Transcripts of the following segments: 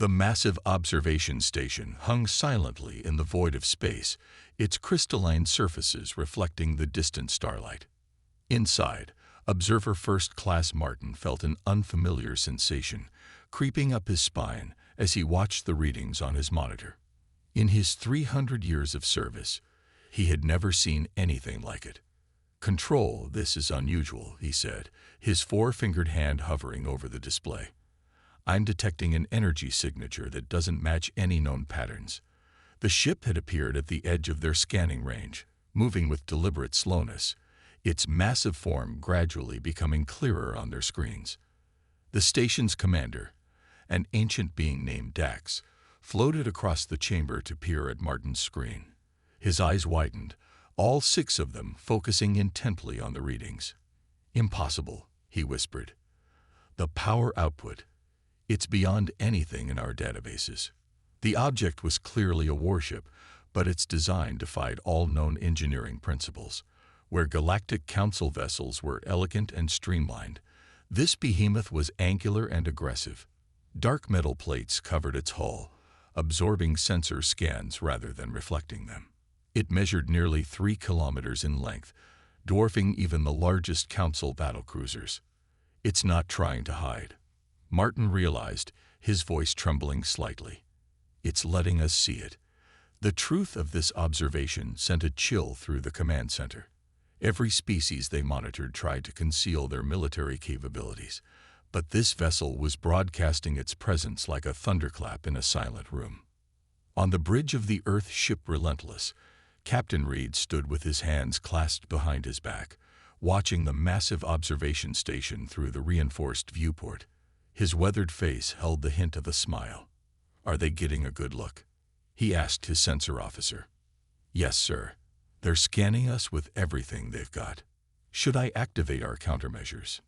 The massive observation station hung silently in the void of space, its crystalline surfaces reflecting the distant starlight. Inside, observer First Class Martin felt an unfamiliar sensation creeping up his spine as he watched the readings on his monitor. In his 300 years of service, he had never seen anything like it. "Control, this is unusual," he said, his four-fingered hand hovering over the display. "I'm detecting an energy signature that doesn't match any known patterns." The ship had appeared at the edge of their scanning range, moving with deliberate slowness, its massive form gradually becoming clearer on their screens. The station's commander, an ancient being named Dax, floated across the chamber to peer at Martin's screen. His eyes widened, all six of them focusing intently on the readings. "Impossible," he whispered. "The power output. It's beyond anything in our databases." The object was clearly a warship, but its design defied all known engineering principles. Where Galactic Council vessels were elegant and streamlined, this behemoth was angular and aggressive. Dark metal plates covered its hull, absorbing sensor scans rather than reflecting them. It measured nearly 3 kilometers in length, dwarfing even the largest Council battlecruisers. "It's not trying to hide," Martin realized, his voice trembling slightly. "It's letting us see it." The truth of this observation sent a chill through the command center. Every species they monitored tried to conceal their military capabilities, but this vessel was broadcasting its presence like a thunderclap in a silent room. On the bridge of the Earth ship Relentless, Captain Reed stood with his hands clasped behind his back, watching the massive observation station through the reinforced viewport. His weathered face held the hint of a smile. "Are they getting a good look?" he asked his sensor officer. "Yes, sir. They're scanning us with everything they've got." "Should I activate our countermeasures?"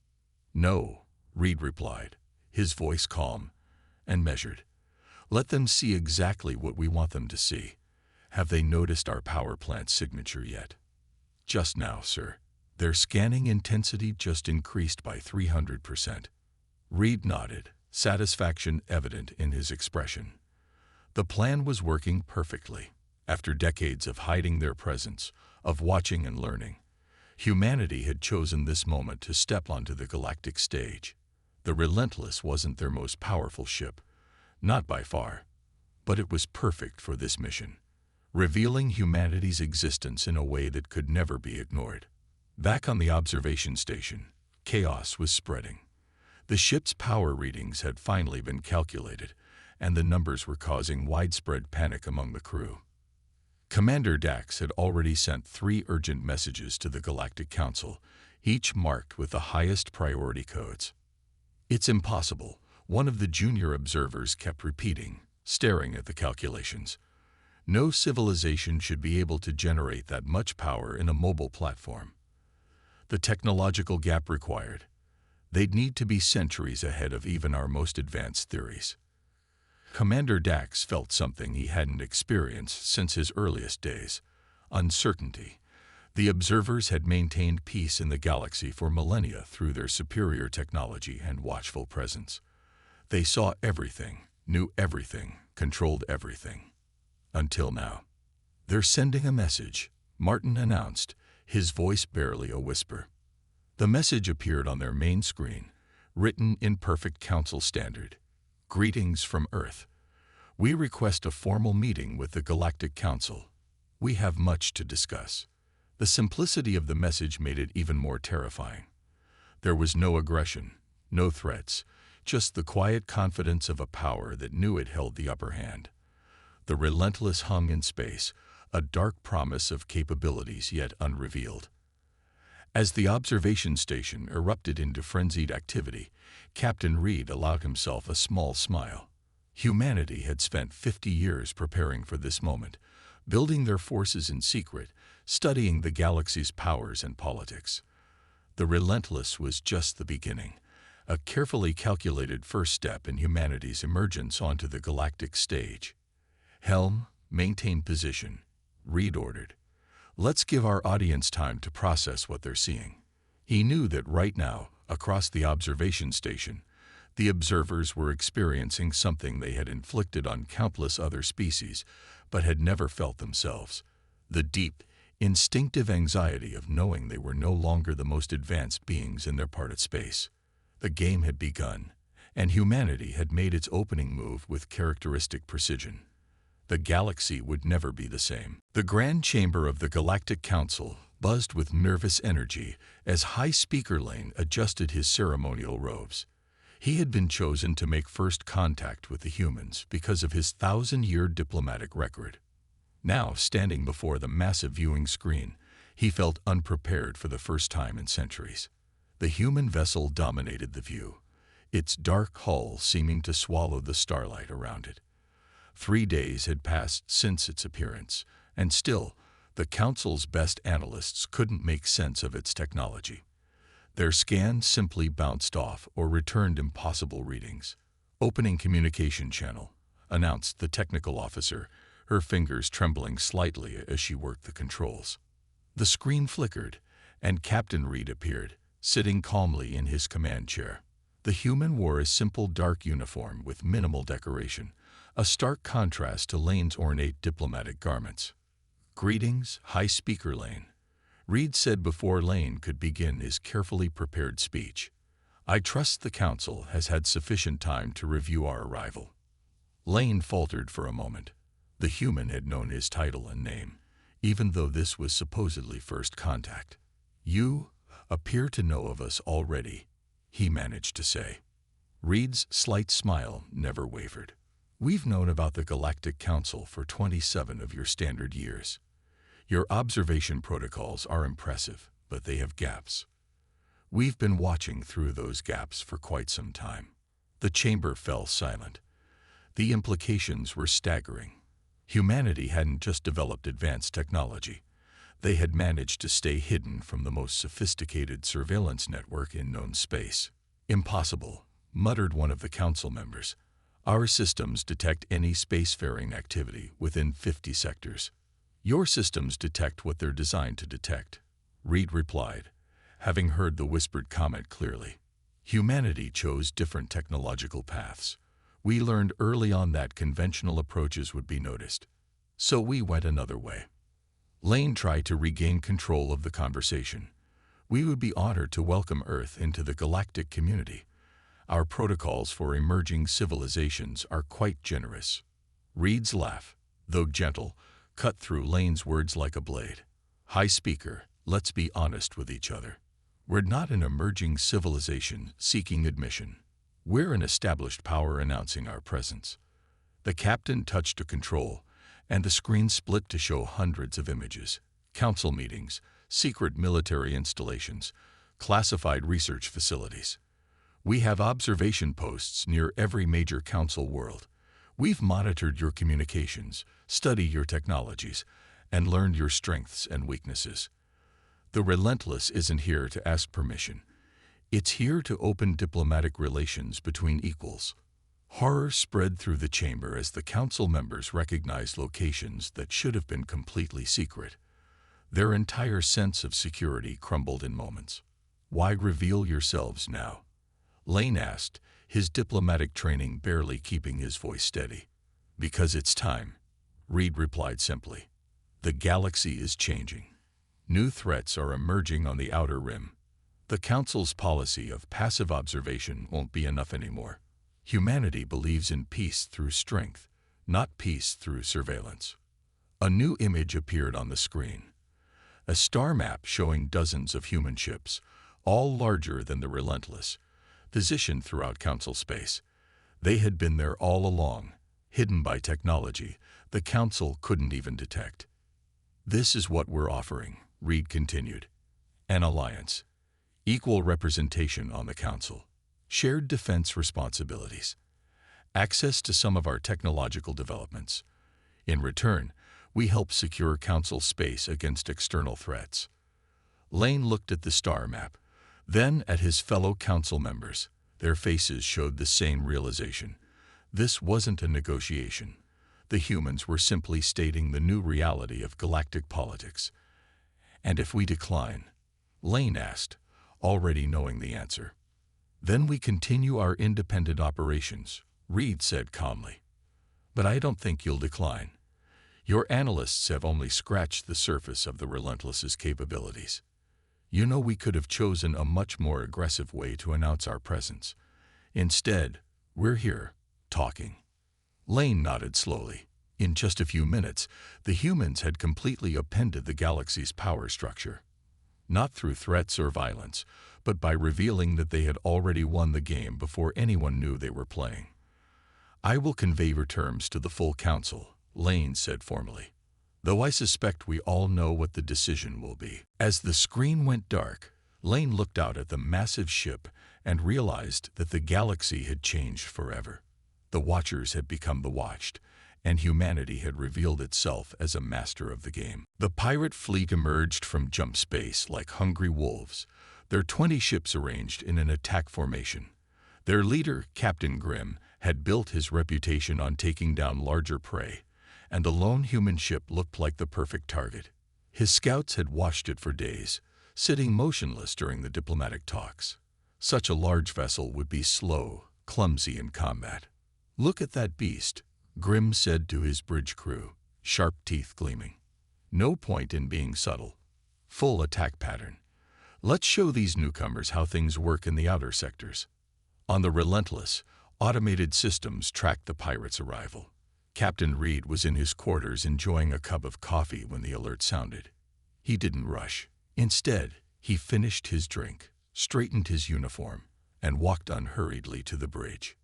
"No," Reed replied, his voice calm and measured. "Let them see exactly what we want them to see. Have they noticed our power plant signature yet?" "Just now, sir. Their scanning intensity just increased by 300%. Reed nodded, satisfaction evident in his expression. The plan was working perfectly. After decades of hiding their presence, of watching and learning, humanity had chosen this moment to step onto the galactic stage. The Relentless wasn't their most powerful ship, not by far, but it was perfect for this mission, revealing humanity's existence in a way that could never be ignored. Back on the observation station, chaos was spreading. The ship's power readings had finally been calculated, and the numbers were causing widespread panic among the crew. Commander Dax had already sent 3 urgent messages to the Galactic Council, each marked with the highest priority codes. "It's impossible," one of the junior observers kept repeating, staring at the calculations. "No civilization should be able to generate that much power in a mobile platform. The technological gap required. They'd need to be centuries ahead of even our most advanced theories." Commander Dax felt something he hadn't experienced since his earliest days: uncertainty. The observers had maintained peace in the galaxy for millennia through their superior technology and watchful presence. They saw everything, knew everything, controlled everything. Until now. "They're sending a message," Martin announced, his voice barely a whisper. The message appeared on their main screen, written in perfect Council standard. "Greetings from Earth. We request a formal meeting with the Galactic Council. We have much to discuss." The simplicity of the message made it even more terrifying. There was no aggression, no threats, just the quiet confidence of a power that knew it held the upper hand. The Relentless hung in space, a dark promise of capabilities yet unrevealed. As the observation station erupted into frenzied activity, Captain Reed allowed himself a small smile. Humanity had spent 50 years preparing for this moment, building their forces in secret, studying the galaxy's powers and politics. The Relentless was just the beginning, a carefully calculated first step in humanity's emergence onto the galactic stage. "Helm, maintain position," Reed ordered. "Let's give our audience time to process what they're seeing." He knew that right now, across the observation station, The observers were experiencing something they had inflicted on countless other species, but had never felt themselves: the deep, instinctive anxiety of knowing they were no longer the most advanced beings in their part of space. The game had begun, and humanity had made its opening move with characteristic precision. The galaxy would never be the same. The grand chamber of the Galactic Council buzzed with nervous energy as High Speaker Lane adjusted his ceremonial robes. He had been chosen to make first contact with the humans because of his 1,000-year diplomatic record. Now, standing before the massive viewing screen, he felt unprepared for the first time in centuries. The human vessel dominated the view, its dark hull seeming to swallow the starlight around it. 3 days had passed since its appearance, and still, the Council's best analysts couldn't make sense of its technology. Their scans simply bounced off or returned impossible readings. "Opening communication channel," announced the technical officer, her fingers trembling slightly as she worked the controls. The screen flickered, and Captain Reed appeared, sitting calmly in his command chair. The human wore a simple dark uniform with minimal decoration, a stark contrast to Lane's ornate diplomatic garments. "Greetings, High Speaker Lane," Reed said before Lane could begin his carefully prepared speech. "I trust the Council has had sufficient time to review our arrival." Lane faltered for a moment. The human had known his title and name, even though this was supposedly first contact. "You appear to know of us already," he managed to say. Reed's slight smile never wavered. "We've known about the Galactic Council for 27 of your standard years. Your observation protocols are impressive, but they have gaps. We've been watching through those gaps for quite some time." The chamber fell silent. The implications were staggering. Humanity hadn't just developed advanced technology. They had managed to stay hidden from the most sophisticated surveillance network in known space. "Impossible," muttered one of the council members. "Our systems detect any spacefaring activity within 50 sectors. Your systems detect what they're designed to detect," Reed replied, having heard the whispered comment clearly. "Humanity chose different technological paths. We learned early on that conventional approaches would be noticed, so we went another way." Lane tried to regain control of the conversation. "We would be honored to welcome Earth into the galactic community. Our protocols for emerging civilizations are quite generous." Reed's laugh, though gentle, cut through Lane's words like a blade. "High Speaker, let's be honest with each other. We're not an emerging civilization seeking admission. We're an established power announcing our presence." The captain touched a control, and the screen split to show hundreds of images: council meetings, secret military installations, classified research facilities. "We have observation posts near every major council world. We've monitored your communications, studied your technologies, and learned your strengths and weaknesses. The Relentless isn't here to ask permission. It's here to open diplomatic relations between equals." Horror spread through the chamber as the council members recognized locations that should have been completely secret. Their entire sense of security crumbled in moments. "Why reveal yourselves now?" Lane asked, his diplomatic training barely keeping his voice steady. "Because it's time," Reed replied simply. "The galaxy is changing. New threats are emerging on the outer rim. The Council's policy of passive observation won't be enough anymore. Humanity believes in peace through strength, not peace through surveillance." A new image appeared on the screen. A star map showing dozens of human ships, all larger than the Relentless, positioned throughout Council space. They had been there all along, hidden by technology the Council couldn't even detect. "This is what we're offering," Reed continued. "An alliance. Equal representation on the Council. Shared defense responsibilities. Access to some of our technological developments. In return, we help secure Council space against external threats." Lane looked at the star map, then at his fellow Council members. Their faces showed the same realization. This wasn't a negotiation. The humans were simply stating the new reality of galactic politics. "And if we decline?" Lane asked, already knowing the answer. Then we continue our independent operations, Reed said calmly. But I don't think you'll decline. Your analysts have only scratched the surface of the Relentless's capabilities. You know, we could have chosen a much more aggressive way to announce our presence. Instead, we're here, talking. Lane nodded slowly. In just a few minutes, the humans had completely upended the galaxy's power structure. Not through threats or violence, but by revealing that they had already won the game before anyone knew they were playing. I will convey your terms to the full council, Lane said formally, though I suspect we all know what the decision will be. As the screen went dark, Lane looked out at the massive ship and realized that the galaxy had changed forever. The Watchers had become the Watched, and humanity had revealed itself as a master of the game. The pirate fleet emerged from jump space like hungry wolves, their 20 ships arranged in an attack formation. Their leader, Captain Grimm, had built his reputation on taking down larger prey, and the lone human ship looked like the perfect target. His scouts had watched it for days, sitting motionless during the diplomatic talks. Such a large vessel would be slow, clumsy in combat. Look at that beast, Grimm said to his bridge crew, sharp teeth gleaming. No point in being subtle. Full attack pattern. Let's show these newcomers how things work in the outer sectors. On the Relentless, automated systems tracked the pirates' arrival. Captain Reed was in his quarters enjoying a cup of coffee when the alert sounded. He didn't rush. Instead, he finished his drink, straightened his uniform, and walked unhurriedly to the bridge.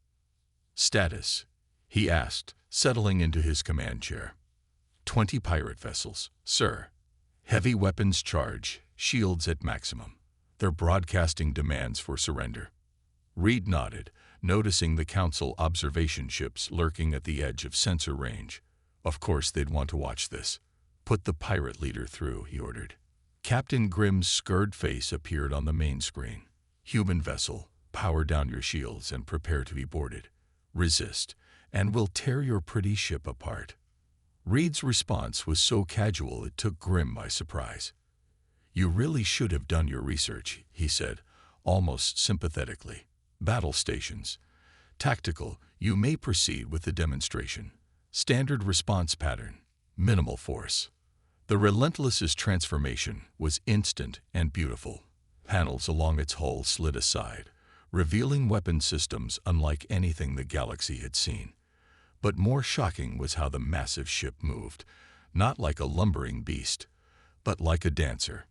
Status, he asked, settling into his command chair. 20 pirate vessels, sir. Heavy weapons charge, shields at maximum. They're broadcasting demands for surrender. Reed nodded, noticing the council observation ships lurking at the edge of sensor range. Of course they'd want to watch this. Put the pirate leader through, he ordered. Captain Grimm's scarred face appeared on the main screen. Human vessel, power down your shields and prepare to be boarded. Resist, and we'll tear your pretty ship apart. Reed's response was so casual it took Grimm by surprise. You really should have done your research, he said, almost sympathetically. Battle stations. Tactical, you may proceed with the demonstration. Standard response pattern. Minimal force. The Relentless's transformation was instant and beautiful. Panels along its hull slid aside, revealing weapon systems unlike anything the galaxy had seen. But more shocking was how the massive ship moved, not like a lumbering beast, but like a dancer.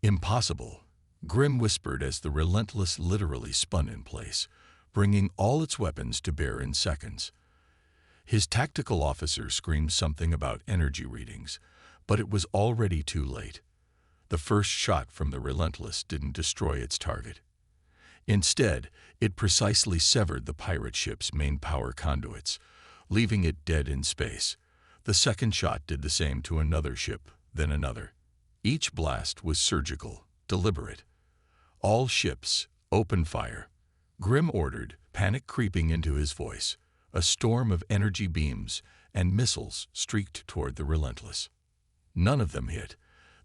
Impossible, Grimm whispered as the Relentless literally spun in place, bringing all its weapons to bear in seconds. His tactical officer screamed something about energy readings, but it was already too late. The first shot from the Relentless didn't destroy its target. Instead, it precisely severed the pirate ship's main power conduits, leaving it dead in space. The second shot did the same to another ship, then another. Each blast was surgical, deliberate. All ships, open fire. Grimm ordered, panic creeping into his voice. A storm of energy beams and missiles streaked toward the Relentless. None of them hit.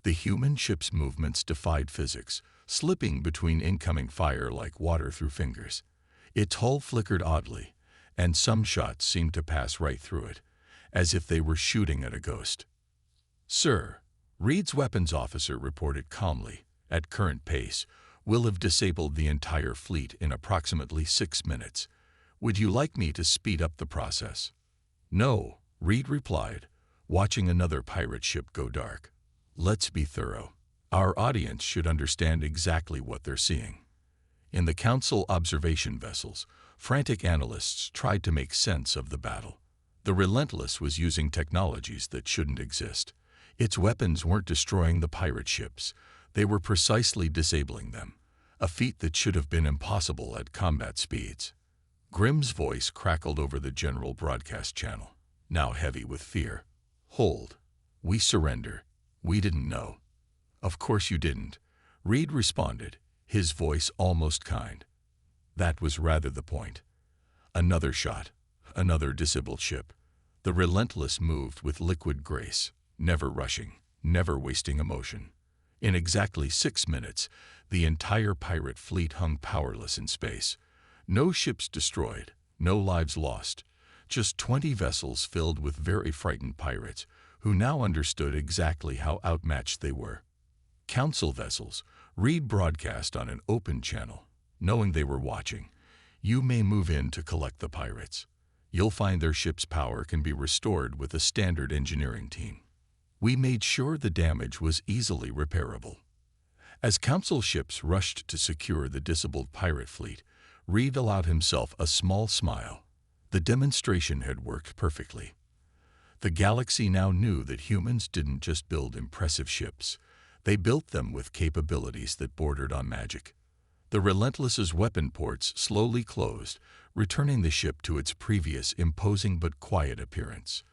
The human ship's movements defied physics, slipping between incoming fire like water through fingers. Its hull flickered oddly, and some shots seemed to pass right through it, as if they were shooting at a ghost. Sir, Reed's weapons officer reported calmly, at current pace, we'll have disabled the entire fleet in approximately 6 minutes. Would you like me to speed up the process? No, Reed replied, watching another pirate ship go dark. Let's be thorough. Our audience should understand exactly what they're seeing. In the Council observation vessels, frantic analysts tried to make sense of the battle. The Relentless was using technologies that shouldn't exist. Its weapons weren't destroying the pirate ships. They were precisely disabling them, a feat that should have been impossible at combat speeds. Grimm's voice crackled over the general broadcast channel, now heavy with fear. Hold. We surrender. We didn't know. Of course you didn't, Reed responded, his voice almost kind. That was rather the point. Another shot, another disabled ship. The Relentless moved with liquid grace, never rushing, never wasting emotion. In exactly 6 minutes, the entire pirate fleet hung powerless in space. No ships destroyed, no lives lost, just 20 vessels filled with very frightened pirates who now understood exactly how outmatched they were. Council vessels, read broadcast on an open channel, knowing they were watching. You may move in to collect the pirates. You'll find their ship's power can be restored with a standard engineering team. We made sure the damage was easily repairable. As council ships rushed to secure the disabled pirate fleet, Reed allowed himself a small smile. The demonstration had worked perfectly. The galaxy now knew that humans didn't just build impressive ships. They built them with capabilities that bordered on magic. The Relentless's weapon ports slowly closed, returning the ship to its previous imposing but quiet appearance.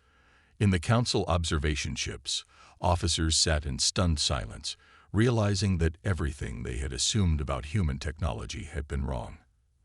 In the Council observation ships, officers sat in stunned silence, realizing that everything they had assumed about human technology had been wrong.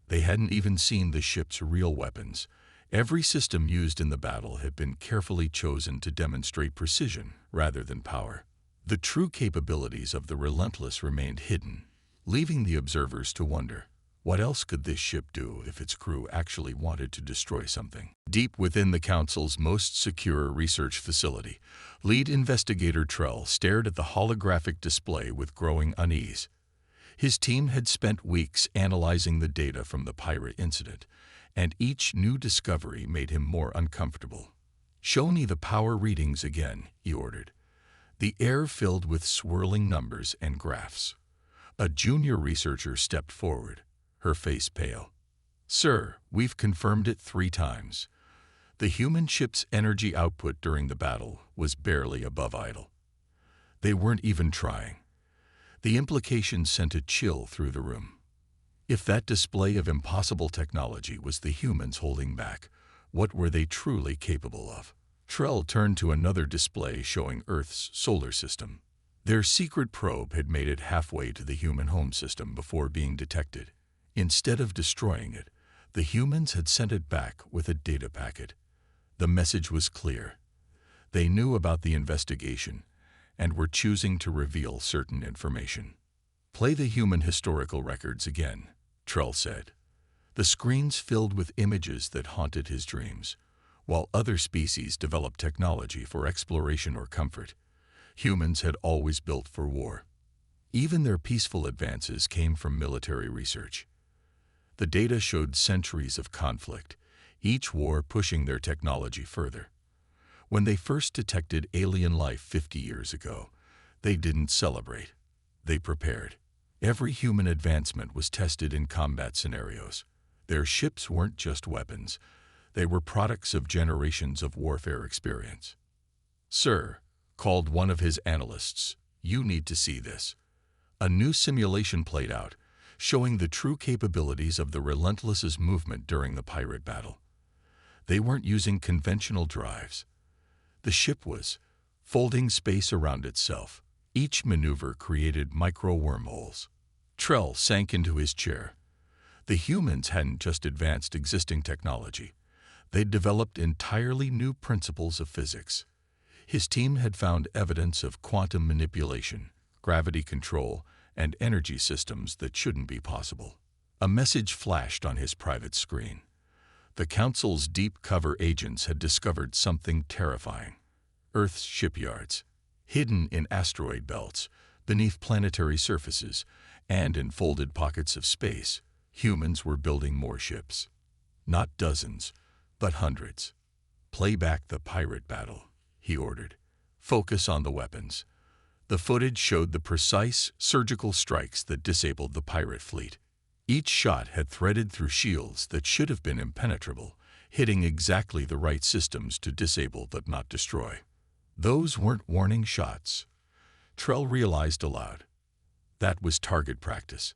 They hadn't even seen the ship's real weapons. Every system used in the battle had been carefully chosen to demonstrate precision rather than power. The true capabilities of the Relentless remained hidden, leaving the observers to wonder, what else could this ship do if its crew actually wanted to destroy something? Deep within the Council's most secure research facility, lead investigator Trell stared at the holographic display with growing unease. His team had spent weeks analyzing the data from the pirate incident, and each new discovery made him more uncomfortable. "Show me the power readings again," he ordered. The air filled with swirling numbers and graphs. A junior researcher stepped forward, her face pale. "Sir, we've confirmed it 3 times. The human ship's energy output during the battle was barely above idle. They weren't even trying." The implication sent a chill through the room. If that display of impossible technology was the humans holding back, what were they truly capable of? Trell turned to another display showing Earth's solar system. Their secret probe had made it halfway to the human home system before being detected. Instead of destroying it, the humans had sent it back with a data packet. The message was clear. They knew about the investigation and were choosing to reveal certain information. "Play the human historical records again," Trell said. The screens filled with images that haunted his dreams. While other species developed technology for exploration or comfort, humans had always built for war. Even their peaceful advances came from military research. The data showed centuries of conflict, each war pushing their technology further. When they first detected alien life 50 years ago, they didn't celebrate. They prepared. Every human advancement was tested in combat scenarios. Their ships weren't just weapons. They were products of generations of warfare experience. "Sir," called one of his analysts, "you need to see this." A new simulation played out, showing the true capabilities of the Relentless's movement during the pirate battle. They weren't using conventional drives. The ship was folding space around itself. Each maneuver created micro-wormholes. Trell sank into his chair. The humans hadn't just advanced existing technology. They'd developed entirely new principles of physics. His team had found evidence of quantum manipulation, gravity control, and energy systems that shouldn't be possible. A message flashed on his private screen. The Council's deep cover agents had discovered something terrifying. Earth's shipyards, hidden in asteroid belts, beneath planetary surfaces, and in folded pockets of space, humans were building more ships. Not dozens, but hundreds. "Play back the pirate battle," he ordered. "Focus on the weapons." The footage showed the precise, surgical strikes that disabled the pirate fleet. Each shot had threaded through shields that should have been impenetrable, hitting exactly the right systems to disable but not destroy. Those weren't warning shots. Trell realized aloud. That was target practice.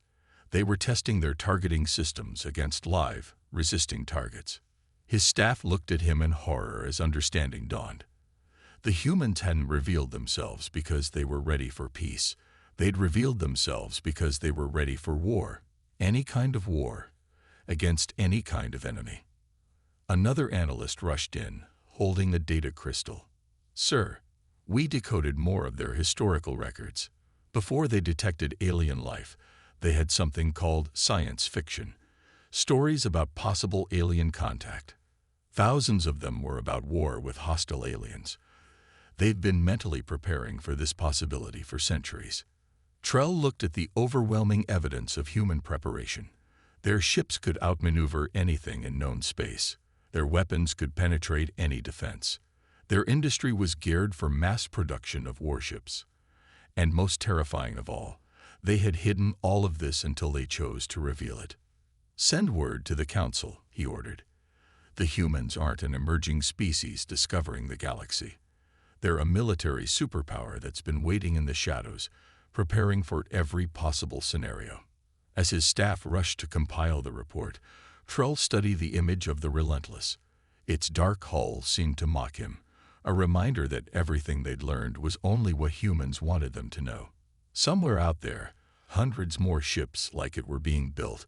They were testing their targeting systems against live, resisting targets. His staff looked at him in horror as understanding dawned. The humans hadn't revealed themselves because they were ready for peace. They'd revealed themselves because they were ready for war. Any kind of war, against any kind of enemy. Another analyst rushed in, holding a data crystal. "Sir, we decoded more of their historical records, Before they detected alien life, they had something called science fiction, stories about possible alien contact. Thousands of them were about war with hostile aliens. They've been mentally preparing for this possibility for centuries. Trell looked at the overwhelming evidence of human preparation. Their ships could outmaneuver anything in known space. Their weapons could penetrate any defense. Their industry was geared for mass production of warships. And most terrifying of all, they had hidden all of this until they chose to reveal it. "Send word to the Council," he ordered. "The humans aren't an emerging species discovering the galaxy. They're a military superpower that's been waiting in the shadows, preparing for every possible scenario." As his staff rushed to compile the report, Trell studied the image of the Relentless. Its dark hull seemed to mock him, a reminder that everything they'd learned was only what humans wanted them to know. Somewhere out there, hundreds more ships like it were being built,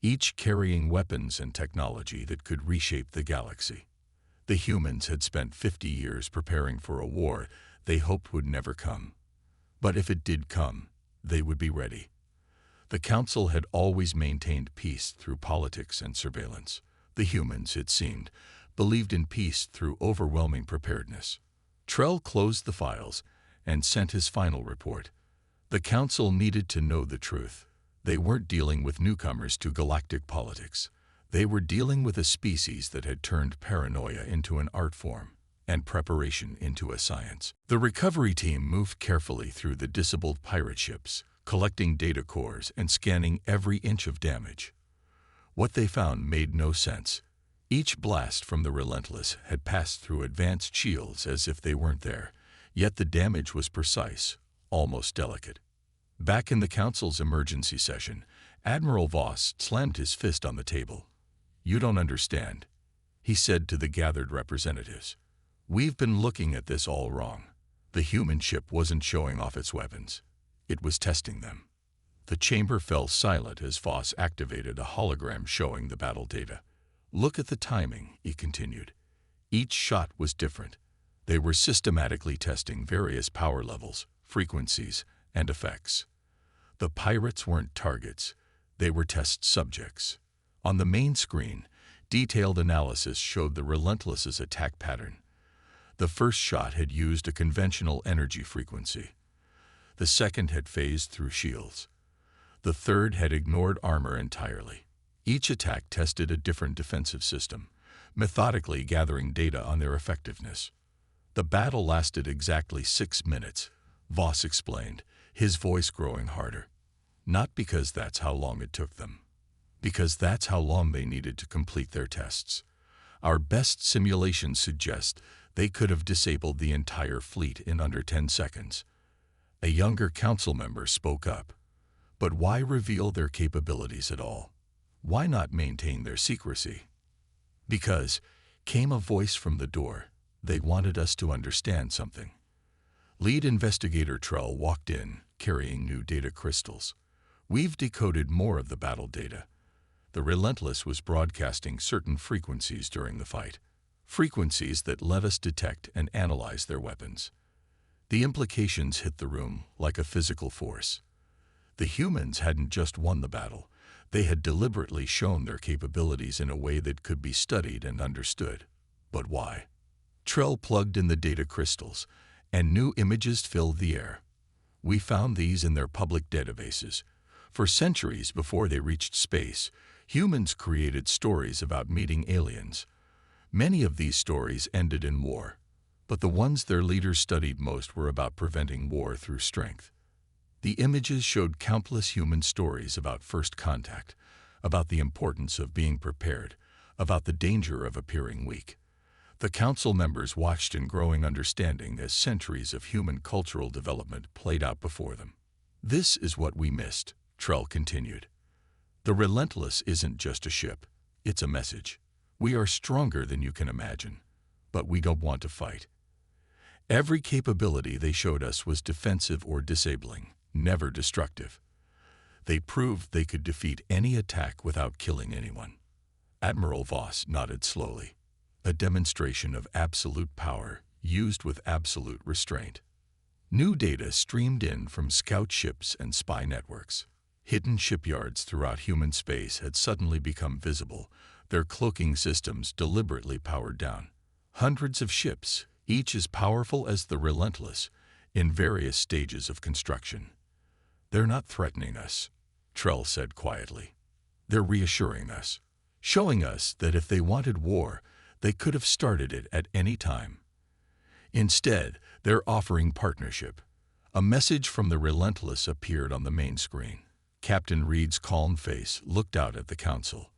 each carrying weapons and technology that could reshape the galaxy. The humans had spent 50 years preparing for a war they hoped would never come. But if it did come, they would be ready. The Council had always maintained peace through politics and surveillance. The humans, it seemed, believed in peace through overwhelming preparedness. Trell closed the files and sent his final report. The Council needed to know the truth. They weren't dealing with newcomers to galactic politics. They were dealing with a species that had turned paranoia into an art form and preparation into a science. The recovery team moved carefully through the disabled pirate ships, collecting data cores and scanning every inch of damage. What they found made no sense. Each blast from the Relentless had passed through advanced shields as if they weren't there, yet the damage was precise, almost delicate. Back in the Council's emergency session, Admiral Voss slammed his fist on the table. "You don't understand," he said to the gathered representatives. "We've been looking at this all wrong. The human ship wasn't showing off its weapons. It was testing them." The chamber fell silent as Voss activated a hologram showing the battle data. "Look at the timing," he continued. "Each shot was different. They were systematically testing various power levels, frequencies, and effects. The pirates weren't targets. They were test subjects." On the main screen, detailed analysis showed the Relentless's attack pattern. The first shot had used a conventional energy frequency. The second had phased through shields. The third had ignored armor entirely. Each attack tested a different defensive system, methodically gathering data on their effectiveness. "The battle lasted exactly 6 minutes," Voss explained, his voice growing harder. "Not because that's how long it took them. Because that's how long they needed to complete their tests. Our best simulations suggest they could have disabled the entire fleet in under 10 seconds. A younger council member spoke up. "But why reveal their capabilities at all? Why not maintain their secrecy?" "Because," came a voice from the door, "they wanted us to understand something." Lead investigator Trell walked in, carrying new data crystals. "We've decoded more of the battle data." The Relentless was broadcasting certain frequencies during the fight, frequencies that let us detect and analyze their weapons. The implications hit the room like a physical force. The humans hadn't just won the battle, they had deliberately shown their capabilities in a way that could be studied and understood. But why? Trell plugged in the data crystals, and new images filled the air. "We found these in their public databases. For centuries before they reached space, humans created stories about meeting aliens. Many of these stories ended in war, but the ones their leaders studied most were about preventing war through strength. The images showed countless human stories about first contact, about the importance of being prepared, about the danger of appearing weak. The council members watched in growing understanding as centuries of human cultural development played out before them. "This is what we missed," Trell continued. "The Relentless isn't just a ship, it's a message. We are stronger than you can imagine, but we don't want to fight." Every capability they showed us was defensive or disabling, never destructive. They proved they could defeat any attack without killing anyone. Admiral Voss nodded slowly. "A demonstration of absolute power used with absolute restraint." New data streamed in from scout ships and spy networks. Hidden shipyards throughout human space had suddenly become visible, their cloaking systems deliberately powered down. Hundreds of ships, each as powerful as the Relentless, in various stages of construction. "They're not threatening us," Trell said quietly. "They're reassuring us, showing us that if they wanted war, they could have started it at any time. Instead, they're offering partnership." A message from the Relentless appeared on the main screen. Captain Reed's calm face looked out at the Council.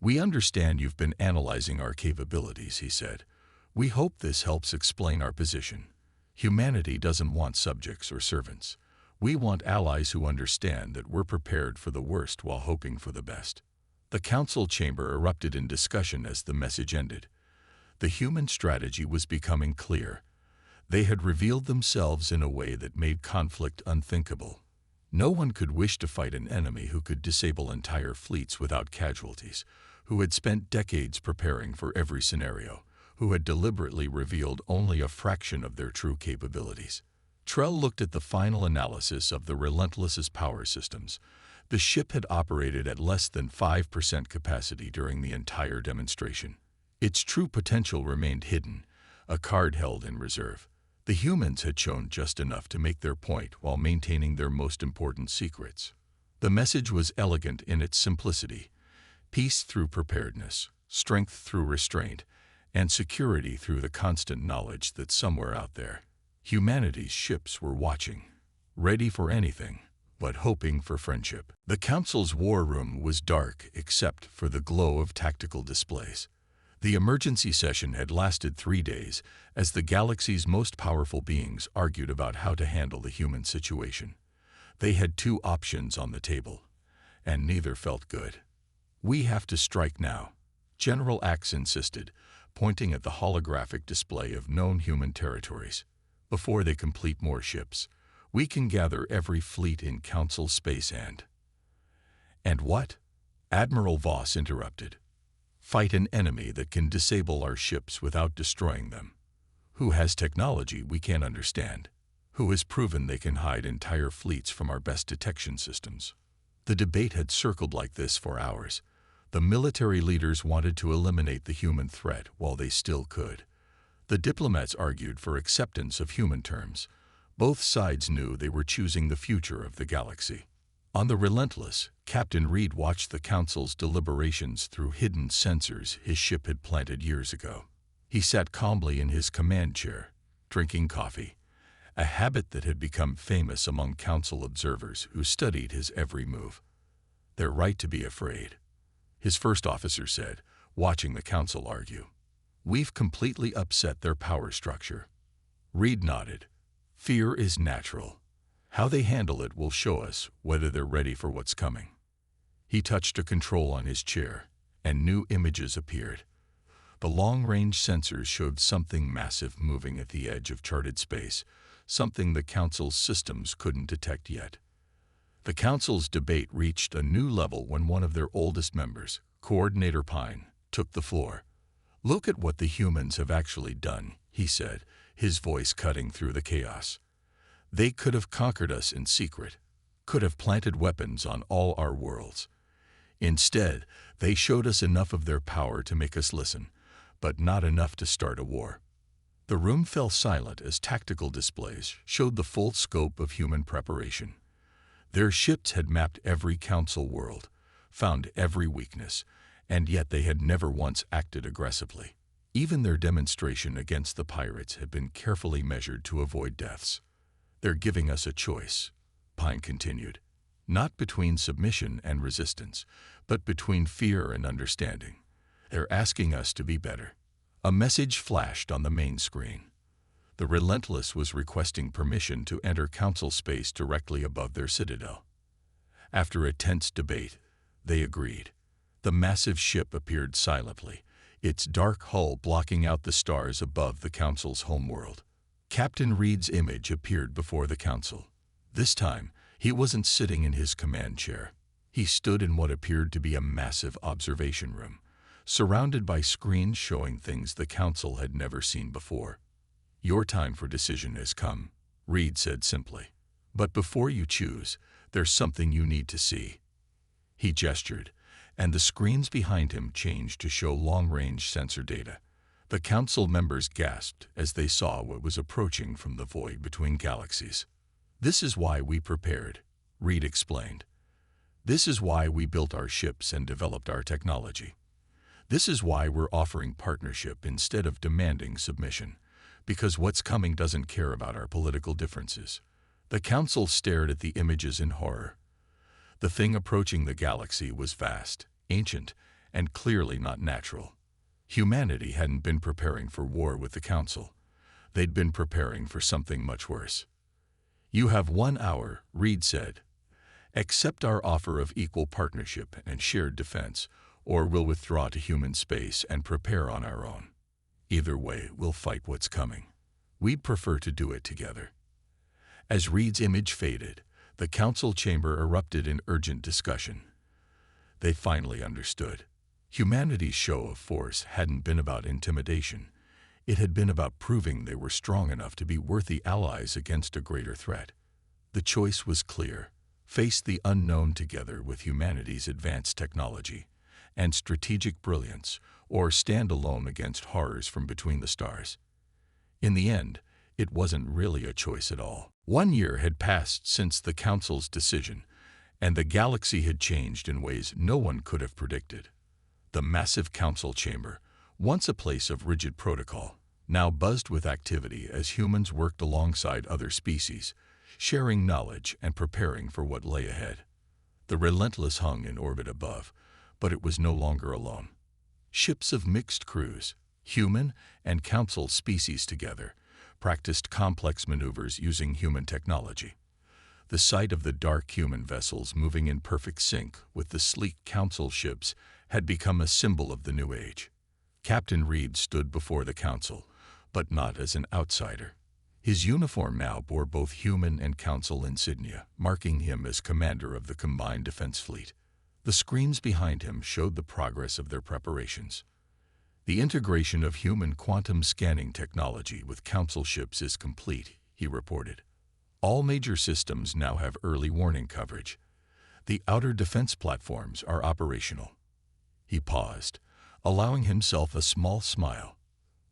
"We understand you've been analyzing our capabilities," he said. "We hope this helps explain our position. Humanity doesn't want subjects or servants. We want allies who understand that we're prepared for the worst while hoping for the best." The Council chamber erupted in discussion as the message ended. The human strategy was becoming clear. They had revealed themselves in a way that made conflict unthinkable. No one could wish to fight an enemy who could disable entire fleets without casualties, who had spent decades preparing for every scenario, who had deliberately revealed only a fraction of their true capabilities. Trell looked at the final analysis of the Relentless's power systems. The ship had operated at less than 5% capacity during the entire demonstration. Its true potential remained hidden, a card held in reserve. The humans had shown just enough to make their point while maintaining their most important secrets. The message was elegant in its simplicity: peace through preparedness, strength through restraint, and security through the constant knowledge that somewhere out there, humanity's ships were watching, ready for anything, but hoping for friendship. The Council's war room was dark except for the glow of tactical displays. The emergency session had lasted 3 days as the galaxy's most powerful beings argued about how to handle the human situation. They had 2 options on the table, and neither felt good. "We have to strike now," General Axe insisted, pointing at the holographic display of known human territories. "Before they complete more ships, we can gather every fleet in Council space and what?" Admiral Voss interrupted. "Fight an enemy that can disable our ships without destroying them. Who has technology we can't understand. Who has proven they can hide entire fleets from our best detection systems." The debate had circled like this for hours. The military leaders wanted to eliminate the human threat while they still could. The diplomats argued for acceptance of human terms. Both sides knew they were choosing the future of the galaxy. On the Relentless, Captain Reed watched the Council's deliberations through hidden sensors his ship had planted years ago. He sat calmly in his command chair, drinking coffee, a habit that had become famous among Council observers who studied his every move. "They're right to be afraid," his first officer said, watching the Council argue. "We've completely upset their power structure." Reed nodded. "Fear is natural. How they handle it will show us whether they're ready for what's coming." He touched a control on his chair, and new images appeared. The long-range sensors showed something massive moving at the edge of charted space, something the Council's systems couldn't detect yet. The Council's debate reached a new level when one of their oldest members, Coordinator Pine, took the floor. "Look at what the humans have actually done," he said, his voice cutting through the chaos. "They could have conquered us in secret, could have planted weapons on all our worlds. Instead, they showed us enough of their power to make us listen, but not enough to start a war." The room fell silent as tactical displays showed the full scope of human preparation. Their ships had mapped every Council world, found every weakness, and yet they had never once acted aggressively. Even their demonstration against the pirates had been carefully measured to avoid deaths. "They're giving us a choice," Pine continued. "Not between submission and resistance, but between fear and understanding. They're asking us to be better." A message flashed on the main screen. The Relentless was requesting permission to enter Council space directly above their citadel. After a tense debate, they agreed. The massive ship appeared silently, its dark hull blocking out the stars above the Council's homeworld. Captain Reed's image appeared before the Council. This time, he wasn't sitting in his command chair. He stood in what appeared to be a massive observation room, surrounded by screens showing things the Council had never seen before. "Your time for decision has come," Reed said simply. "But before you choose, there's something you need to see." He gestured, and the screens behind him changed to show long-range sensor data. The council members gasped as they saw what was approaching from the void between galaxies. "This is why we prepared," Reed explained. "This is why we built our ships and developed our technology. This is why we're offering partnership instead of demanding submission, because what's coming doesn't care about our political differences." The council stared at the images in horror. The thing approaching the galaxy was vast, ancient, and clearly not natural. Humanity hadn't been preparing for war with the council. They'd been preparing for something much worse. "You have 1 hour," Reed said. "Accept our offer of equal partnership and shared defense, or we'll withdraw to human space and prepare on our own. Either way, we'll fight what's coming. We'd prefer to do it together." As Reed's image faded, the council chamber erupted in urgent discussion. They finally understood. Humanity's show of force hadn't been about intimidation. It had been about proving they were strong enough to be worthy allies against a greater threat. The choice was clear: face the unknown together with humanity's advanced technology and strategic brilliance, or stand alone against horrors from between the stars. In the end, it wasn't really a choice at all. 1 year had passed since the council's decision, and the galaxy had changed in ways no one could have predicted. The massive council chamber, once a place of rigid protocol, now buzzed with activity as humans worked alongside other species, sharing knowledge and preparing for what lay ahead. The Relentless hung in orbit above, but it was no longer alone. Ships of mixed crews, human and council species together, practiced complex maneuvers using human technology. The sight of the dark human vessels moving in perfect sync with the sleek council ships had become a symbol of the new age. Captain Reed stood before the council, but not as an outsider. His uniform now bore both human and council insignia, marking him as commander of the combined defense fleet. The screens behind him showed the progress of their preparations. "The integration of human quantum scanning technology with council ships is complete," he reported. "All major systems now have early warning coverage. The outer defense platforms are operational." He paused, allowing himself a small smile.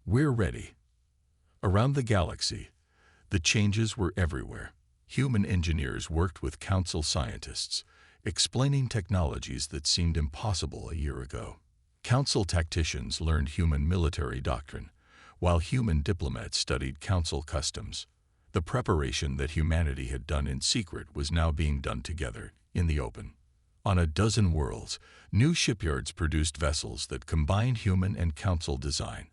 "We're ready." Around the galaxy, the changes were everywhere. Human engineers worked with council scientists, explaining technologies that seemed impossible a year ago. Council tacticians learned human military doctrine, while human diplomats studied council customs. The preparation that humanity had done in secret was now being done together, in the open. On a dozen worlds, new shipyards produced vessels that combined human and council design.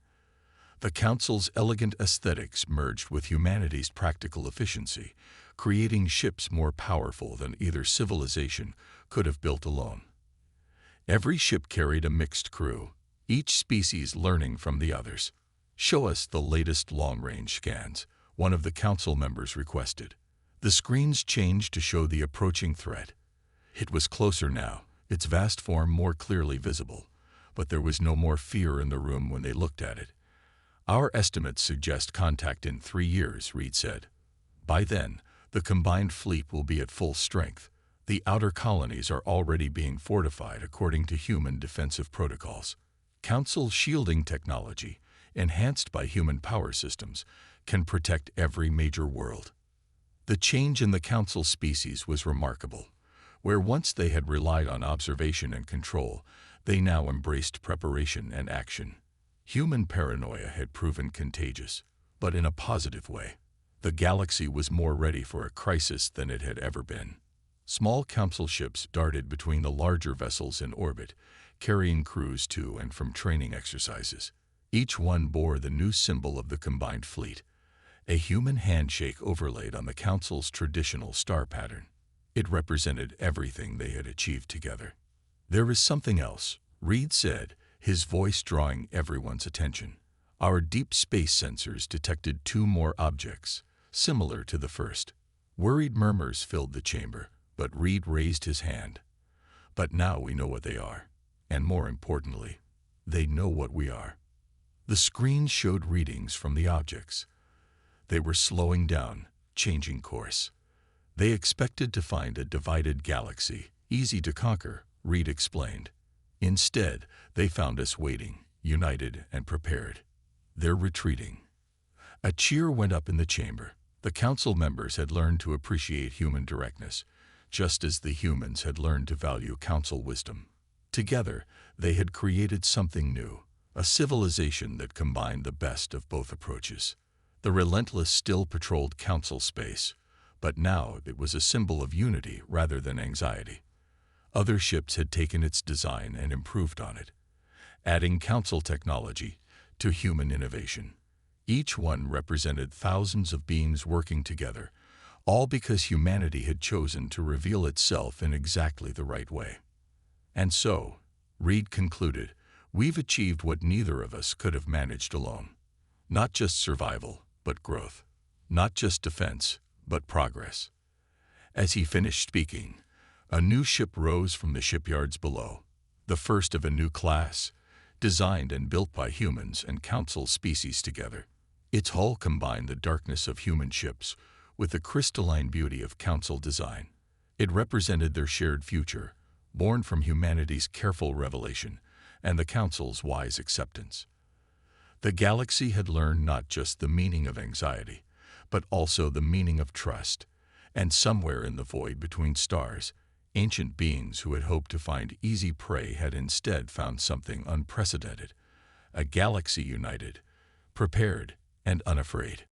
The council's elegant aesthetics merged with humanity's practical efficiency, creating ships more powerful than either civilization could have built alone. Every ship carried a mixed crew, each species learning from the others. "Show us the latest long-range scans," one of the council members requested. The screens changed to show the approaching threat. It was closer now, its vast form more clearly visible, but there was no more fear in the room when they looked at it. "Our estimates suggest contact in 3 years," Reed said. "By then, the combined fleet will be at full strength. The outer colonies are already being fortified according to human defensive protocols. Council shielding technology, enhanced by human power systems, can protect every major world." The change in the council species was remarkable. Where once they had relied on observation and control, they now embraced preparation and action. Human paranoia had proven contagious, but in a positive way. The galaxy was more ready for a crisis than it had ever been. Small council ships darted between the larger vessels in orbit, carrying crews to and from training exercises. Each one bore the new symbol of the combined fleet, a human handshake overlaid on the council's traditional star pattern. It represented everything they had achieved together. "There is something else," Reed said, his voice drawing everyone's attention. "Our deep space sensors detected 2 more objects, similar to the first." Worried murmurs filled the chamber, but Reed raised his hand. "But now we know what they are, and more importantly, they know what we are." The screens showed readings from the objects. They were slowing down, changing course. They expected to find a divided galaxy, easy to conquer, Reed explained. Instead, they found us waiting, united and prepared. They're retreating. A cheer went up in the chamber. The council members had learned to appreciate human directness, just as the humans had learned to value council wisdom. Together, they had created something new, a civilization that combined the best of both approaches. The Relentless still patrolled council space, but now it was a symbol of unity rather than anxiety. Other ships had taken its design and improved on it, adding council technology to human innovation. Each one represented thousands of beings working together, all because humanity had chosen to reveal itself in exactly the right way. And so, Reed concluded, we've achieved what neither of us could have managed alone. Not just survival, but growth. Not just defense, but progress. As he finished speaking, a new ship rose from the shipyards below, the first of a new class, designed and built by humans and council species together. Its hull combined the darkness of human ships with the crystalline beauty of council design. It represented their shared future, born from humanity's careful revelation and the council's wise acceptance. The galaxy had learned not just the meaning of anxiety, but also the meaning of trust, and somewhere in the void between stars, ancient beings who had hoped to find easy prey had instead found something unprecedented, a galaxy united, prepared, and unafraid.